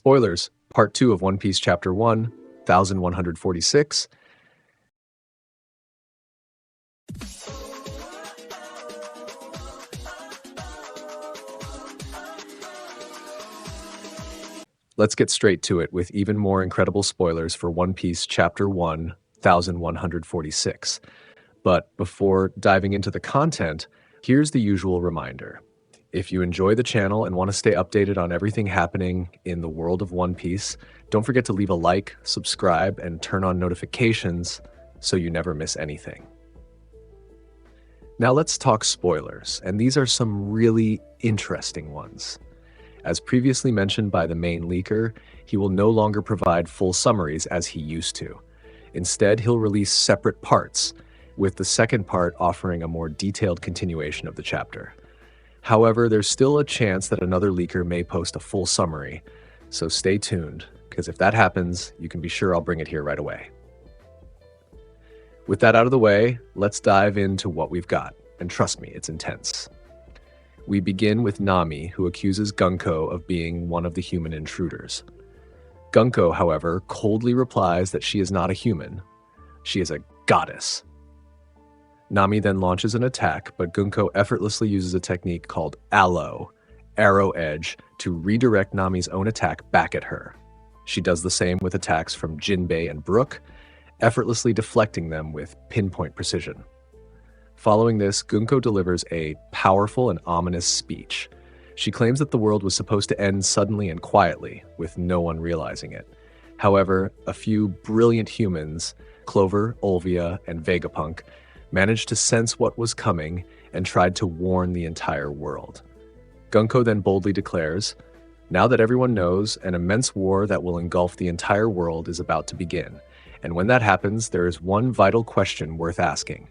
Spoilers, Part 2 of One Piece Chapter 1, 1146. Let's get straight to it with even more incredible spoilers for One Piece Chapter 1, 1146. But before diving into the content, here's the usual reminder. If you enjoy the channel and want to stay updated on everything happening in the world of One Piece, don't forget to leave a like, subscribe, and turn on notifications so you never miss anything. Now let's talk spoilers, and these are some really interesting ones. As previously mentioned by the main leaker, he will no longer provide full summaries as he used to. Instead, he'll release separate parts, with the second part offering a more detailed continuation of the chapter. However, there's still a chance that another leaker may post a full summary, so stay tuned, because if that happens, you can be sure I'll bring it here right away. With that out of the way, let's dive into what we've got, and trust me, it's intense. We begin with Nami, who accuses Gunko of being one of the human intruders. Gunko, however, coldly replies that she is not a human. She is a goddess. Nami then launches an attack, but Gunko effortlessly uses a technique called Aloe, Arrow Edge, to redirect Nami's own attack back at her. She does the same with attacks from Jinbe and Brook, effortlessly deflecting them with pinpoint precision. Following this, Gunko delivers a powerful and ominous speech. She claims that the world was supposed to end suddenly and quietly, with no one realizing it. However, a few brilliant humans, Clover, Olvia, and Vegapunk, managed to sense what was coming and tried to warn the entire world. Gunko then boldly declares, "Now that everyone knows, an immense war that will engulf the entire world is about to begin. And when that happens, there is one vital question worth asking.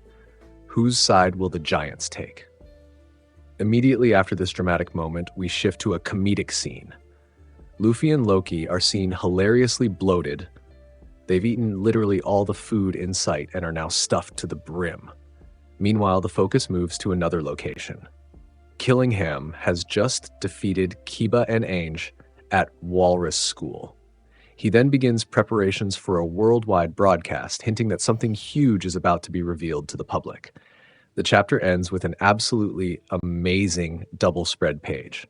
Whose side will the giants take?" Immediately after this dramatic moment, we shift to a comedic scene. Luffy and Loki are seen hilariously bloated. They've eaten literally all the food in sight and are now stuffed to the brim. Meanwhile, the focus moves to another location. Killingham has just defeated Kiba and Ainge at Walrus School. He then begins preparations for a worldwide broadcast, hinting that something huge is about to be revealed to the public. The chapter ends with an absolutely amazing double spread page.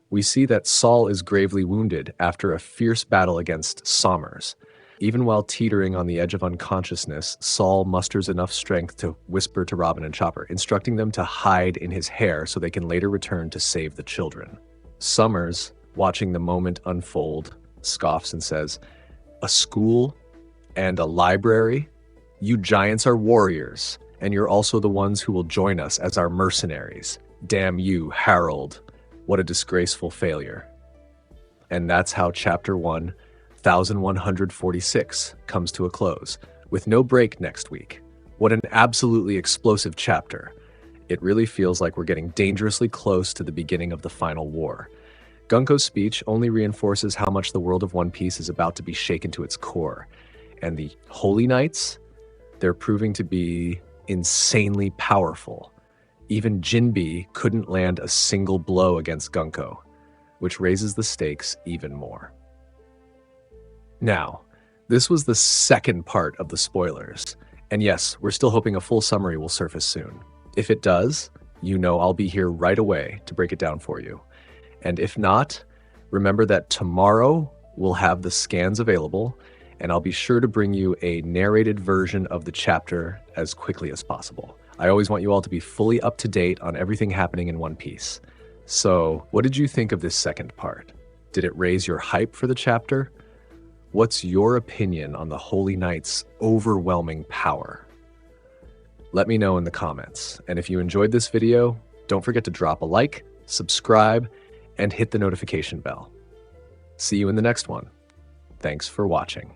We see that Saul is gravely wounded after a fierce battle against Sommers. Even while teetering on the edge of unconsciousness, Saul musters enough strength to whisper to Robin and Chopper, instructing them to hide in his hair so they can later return to save the children. Sommers, watching the moment unfold, scoffs and says, "A school and a library? You giants are warriors, and you're also the ones who will join us as our mercenaries. Damn you, Harold. What a disgraceful failure." And that's how Chapter 1, 1146 comes to a close, with no break next week. What an absolutely explosive chapter. It really feels like we're getting dangerously close to the beginning of the final war. Gunko's speech only reinforces how much the world of One Piece is about to be shaken to its core. And the Holy Knights, they're proving to be insanely powerful. Even Jinbe couldn't land a single blow against Gunko, which raises the stakes even more. Now, this was the second part of the spoilers, and yes, we're still hoping a full summary will surface soon. If it does, you know I'll be here right away to break it down for you. And if not, remember that tomorrow we'll have the scans available, and I'll be sure to bring you a narrated version of the chapter as quickly as possible. I always want you all to be fully up to date on everything happening in One Piece. So, what did you think of this second part? Did it raise your hype for the chapter? What's your opinion on the Holy Knight's overwhelming power? Let me know in the comments. And if you enjoyed this video, don't forget to drop a like, subscribe, and hit the notification bell. See you in the next one. Thanks for watching.